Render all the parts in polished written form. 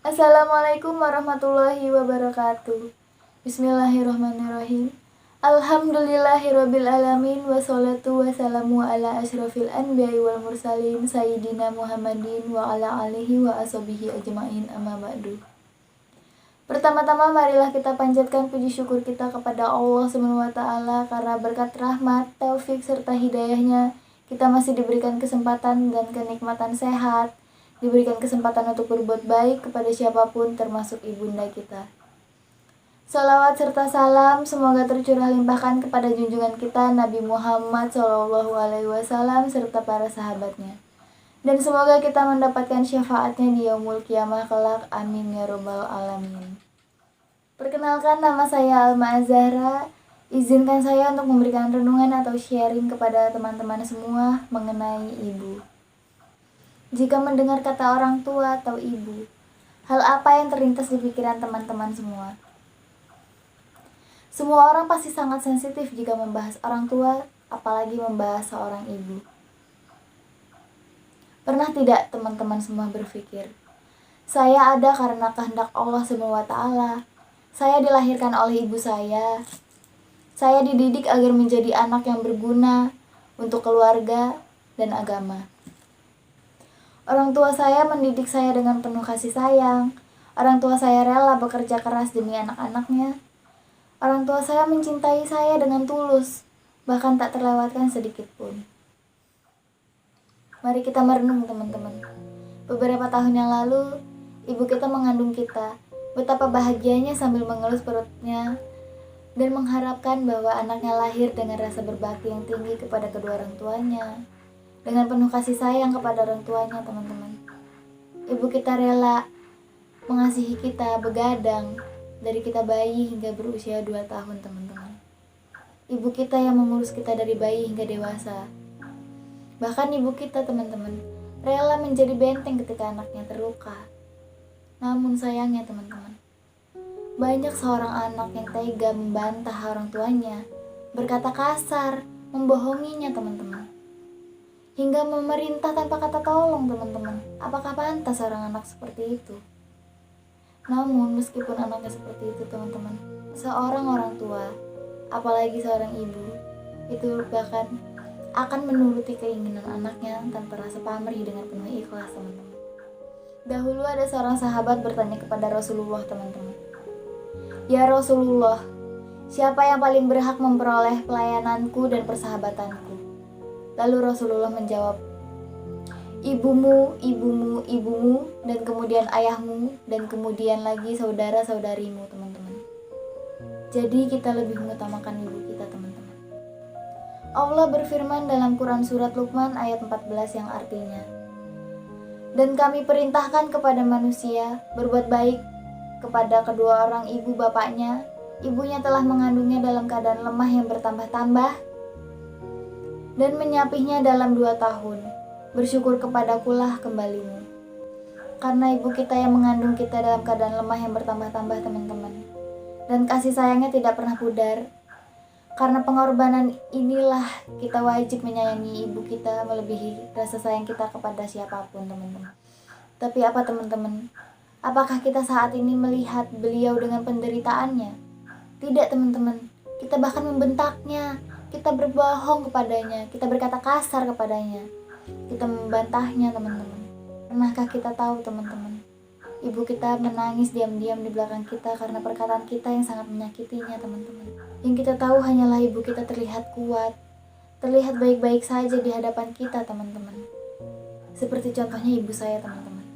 Assalamualaikum warahmatullahi wabarakatuh. Bismillahirrahmanirrahim. Alhamdulillahirabbil alamin wassalatu wassalamu ala asyrofil anbiya'i wal mursalin sayyidina Muhammadin wa ala alihi wa ashabihi ajmain amma ba'du. Pertama-tama marilah kita panjatkan puji syukur kita kepada Allah Subhanahu wa taala karena berkat rahmat, taufik serta hidayahnya kita masih diberikan kesempatan dan kenikmatan sehat, diberikan kesempatan untuk berbuat baik kepada siapapun termasuk ibunda kita. Salawat serta salam semoga tercurah limpahkan kepada junjungan kita Nabi Muhammad SAW serta para sahabatnya. Dan semoga kita mendapatkan syafaatnya di yaumul kiamah kelak. Amin ya robbal alamin. Perkenalkan, nama saya Alma Azhara. Izinkan saya untuk memberikan renungan atau sharing kepada teman-teman semua mengenai ibu. Jika mendengar kata orang tua atau ibu, hal apa yang terlintas di pikiran teman-teman semua? Semua orang pasti sangat sensitif jika membahas orang tua, apalagi membahas seorang ibu. Pernah tidak teman-teman semua berpikir, saya ada karena kehendak Allah SWT. Saya dilahirkan oleh ibu saya. Saya dididik agar menjadi anak yang berguna untuk keluarga dan agama. Orang tua saya mendidik saya dengan penuh kasih sayang. Orang tua saya rela bekerja keras demi anak-anaknya. Orang tua saya mencintai saya dengan tulus, bahkan tak terlewatkan sedikit pun. Mari kita merenung, teman-teman. Beberapa tahun yang lalu, ibu kita mengandung kita. Betapa bahagianya sambil mengelus perutnya dan mengharapkan bahwa anaknya lahir dengan rasa berbakti yang tinggi kepada kedua orang tuanya, dengan penuh kasih sayang kepada orang tuanya, teman-teman. Ibu kita rela mengasihi kita begadang dari kita bayi hingga berusia 2 tahun, teman-teman. Ibu kita yang mengurus kita dari bayi hingga dewasa. Bahkan ibu kita, teman-teman, rela menjadi benteng ketika anaknya terluka. Namun sayangnya, teman-teman, banyak seorang anak yang tega membantah orang tuanya, berkata kasar, membohonginya, teman-teman, hingga memerintah tanpa kata tolong, teman-teman. Apakah pantas seorang anak seperti itu? Namun meskipun anaknya seperti itu, teman-teman, seorang orang tua, apalagi seorang ibu, itu bahkan akan menuruti keinginan anaknya tanpa rasa pamrih dengan penuh ikhlas, teman-teman. Dahulu ada seorang sahabat bertanya kepada Rasulullah, teman-teman, "Ya Rasulullah, siapa yang paling berhak memperoleh pelayananku dan persahabatanku?" Lalu Rasulullah menjawab, "Ibumu, ibumu, ibumu, dan kemudian ayahmu, dan kemudian lagi saudara-saudarimu," teman-teman. Jadi kita lebih mengutamakan ibu kita, teman-teman. Allah berfirman dalam Quran surat Luqman ayat 14 yang artinya, "Dan kami perintahkan kepada manusia berbuat baik kepada kedua orang ibu bapaknya. Ibunya telah mengandungnya dalam keadaan lemah yang bertambah-tambah dan menyapihnya dalam 2 tahun. Bersyukur kepadakulah kembalimu." Karena ibu kita yang mengandung kita dalam keadaan lemah yang bertambah-tambah, teman-teman, dan kasih sayangnya tidak pernah pudar. Karena pengorbanan inilah kita wajib menyayangi ibu kita melebihi rasa sayang kita kepada siapapun, teman-teman. Tapi apa, teman-teman? Apakah kita saat ini melihat beliau dengan penderitaannya? Tidak, teman-teman. Kita bahkan membentaknya, kita berbohong kepadanya, kita berkata kasar kepadanya, kita membantahnya, teman-teman. Pernahkah kita tahu, teman-teman, ibu kita menangis diam-diam di belakang kita karena perkataan kita yang sangat menyakitinya, teman-teman. Yang kita tahu hanyalah ibu kita terlihat kuat, terlihat baik-baik saja di hadapan kita, teman-teman. Seperti contohnya ibu saya, teman-teman.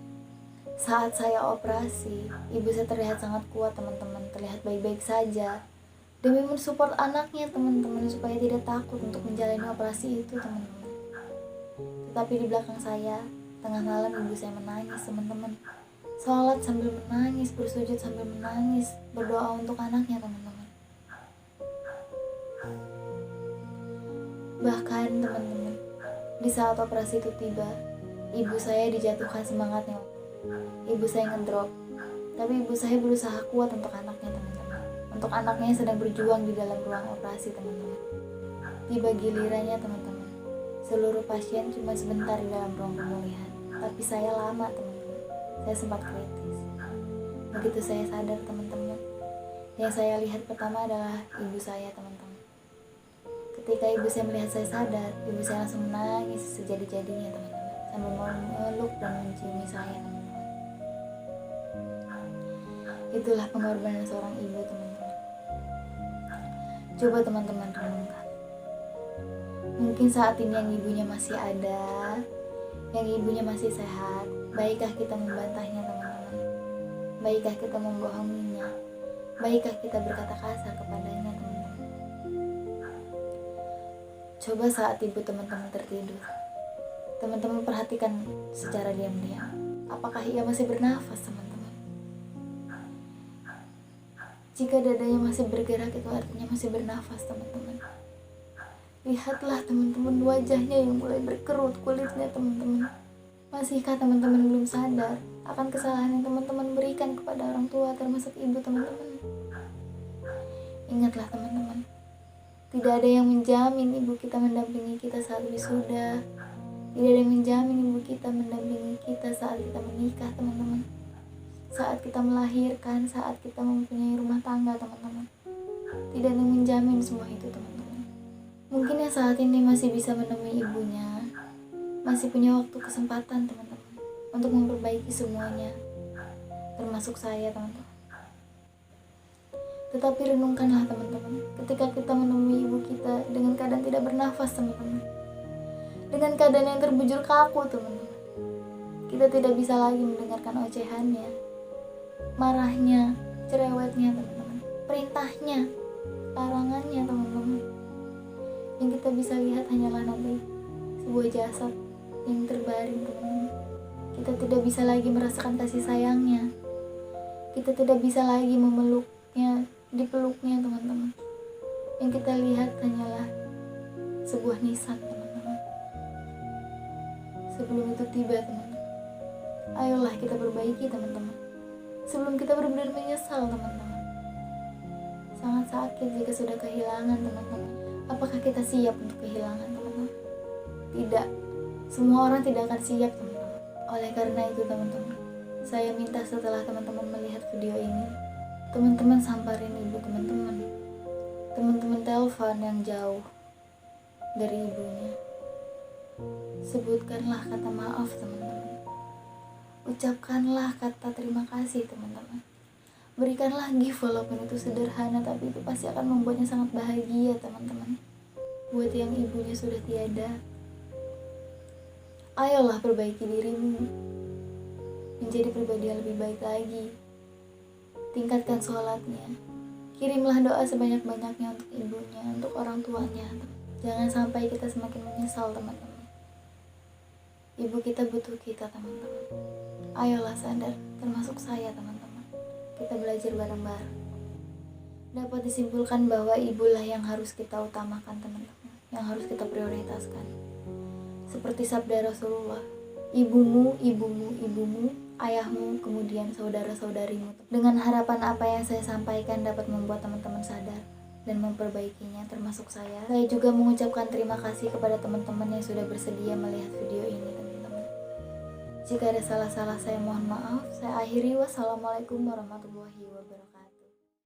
Saat saya operasi, ibu saya terlihat sangat kuat, teman-teman, terlihat baik-baik saja demi mensupport anaknya, teman-teman, supaya tidak takut untuk menjalani operasi itu, teman-teman. Tetapi di belakang saya, tengah malam ibu saya menangis, teman-teman. Sholat sambil menangis, bersujud sambil menangis, berdoa untuk anaknya, teman-teman. Bahkan, teman-teman, di saat operasi itu tiba, ibu saya dijatuhkan semangatnya. Ibu saya ngedrop, tapi ibu saya berusaha kuat untuk anaknya, teman-teman. Untuk anaknya yang sedang berjuang di dalam ruang operasi, teman-teman. Tiba gilirannya, teman-teman. Seluruh pasien cuma sebentar di dalam ruang pemulihan, tapi saya lama, teman-teman. Saya sempat kritis. Begitu saya sadar teman-teman, yang saya lihat pertama adalah ibu saya teman-teman. Ketika ibu saya melihat saya sadar, ibu saya langsung menangis sejadi-jadinya teman-teman, sambil memeluk dan menciumi saya teman-teman. Itulah pengorbanan seorang ibu teman-teman. Coba teman-teman renungkan. Mungkin saat ini yang ibunya masih ada, yang ibunya masih sehat, baikkah kita membantahnya teman-teman? Baikkah kita membohonginya? Baikkah kita berkata kasar kepadanya teman-teman? Coba saat ibu teman-teman tertidur, teman-teman perhatikan secara diam-diam. Apakah ia masih bernafas teman-teman? Jika dadanya masih bergerak, itu artinya masih bernafas teman-teman. Lihatlah teman-teman wajahnya yang mulai berkerut kulitnya teman-teman. Masihkah teman-teman belum sadar akan kesalahan yang teman-teman berikan kepada orang tua, termasuk ibu teman-teman? Ingatlah teman-teman, tidak ada yang menjamin ibu kita mendampingi kita saat wisuda. Tidak ada yang menjamin ibu kita mendampingi kita saat kita menikah teman-teman, saat kita melahirkan, saat kita mempunyai rumah tangga teman-teman. Tidak ada yang menjamin semua itu teman-teman. Mungkin yang saat ini masih bisa menemui ibunya, masih punya waktu kesempatan teman-teman untuk memperbaiki semuanya, termasuk saya teman-teman. Tetapi renungkanlah teman-teman, ketika kita menemui ibu kita dengan keadaan tidak bernafas teman-teman, dengan keadaan yang terbujur kaku teman-teman, kita tidak bisa lagi mendengarkan ocehannya, marahnya, cerewetnya teman-teman, perintahnya, larangannya teman-teman. Yang kita bisa lihat hanyalah nanti sebuah jasad yang terbaring teman-teman. Kita tidak bisa lagi merasakan kasih sayangnya, kita tidak bisa lagi memeluknya, dipeluknya teman-teman. Yang kita lihat hanyalah sebuah nisan teman-teman. Sebelum itu tiba teman-teman, ayolah kita perbaiki teman-teman, sebelum kita benar-benar menyesal teman-teman. Sangat sakit jika sudah kehilangan teman-teman. Apakah kita siap untuk kehilangan teman-teman? Tidak, semua orang tidak akan siap teman-teman. Oleh karena itu teman-teman, saya minta setelah teman-teman melihat video ini, teman-teman samperin ibu teman-teman, teman-teman telepon yang jauh dari ibunya, sebutkanlah kata maaf teman-teman, ucapkanlah kata terima kasih teman-teman, berikanlah gift walaupun itu sederhana, tapi itu pasti akan membuatnya sangat bahagia teman-teman. Buat yang ibunya sudah tiada, ayolah perbaiki dirimu menjadi pribadi yang lebih baik lagi. Tingkatkan sholatnya, kirimlah doa sebanyak-banyaknya untuk ibunya, untuk orang tuanya. Jangan sampai kita semakin menyesal teman-teman. Ibu kita butuh kita teman-teman. Ayolah sadar, termasuk saya teman-teman. Kita belajar bareng-bareng. Dapat disimpulkan bahwa ibulah yang harus kita utamakan teman-teman, yang harus kita prioritaskan. Seperti sabda Rasulullah, ibumu, ibumu, ibumu, ayahmu, kemudian saudara-saudarimu. Dengan harapan apa yang saya sampaikan dapat membuat teman-teman sadar dan memperbaikinya, termasuk saya. Saya juga mengucapkan terima kasih kepada teman-teman yang sudah bersedia melihat video ini teman-teman. Jika ada salah-salah saya mohon maaf. Saya akhiri, wassalamualaikum warahmatullahi wabarakatuh.